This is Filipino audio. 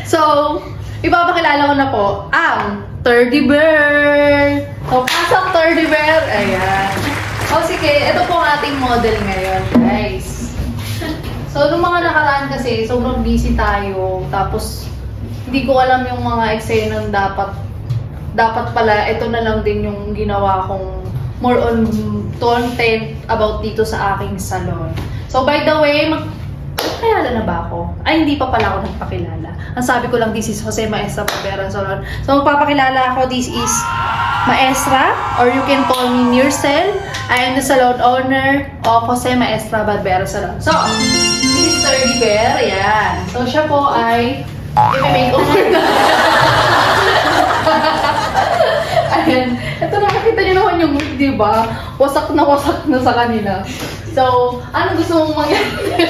So, ipapakilala ko na po ang Teddy Bear. So, pasok Teddy Bear. Ayan. O sige, ito po ang ating model ngayon, guys. So, nung mga nakaraan kasi, sobrang busy tayo. Tapos, hindi ko alam yung mga eksena dapat pala, ito na lang din yung ginawa kong more on content about dito sa aking salon. So, by the way, magpakilala na ba ako? Ay, hindi pa pala ako nagpakilala. Ang sabi ko lang, this is Jose Maestra Barbera Salon. So, magpapakilala ako, this is Maestra, or you can call me Mircel. I am the salon owner of Jose Maestra Barbera Salon. So, this is Teddy Bear, ayan. So, siya po ay i-makeover na. Ayan. Ito nakakita niyo naman yung wig, di ba? Wasak na sa kanila. So, ano gusto mong mangyari?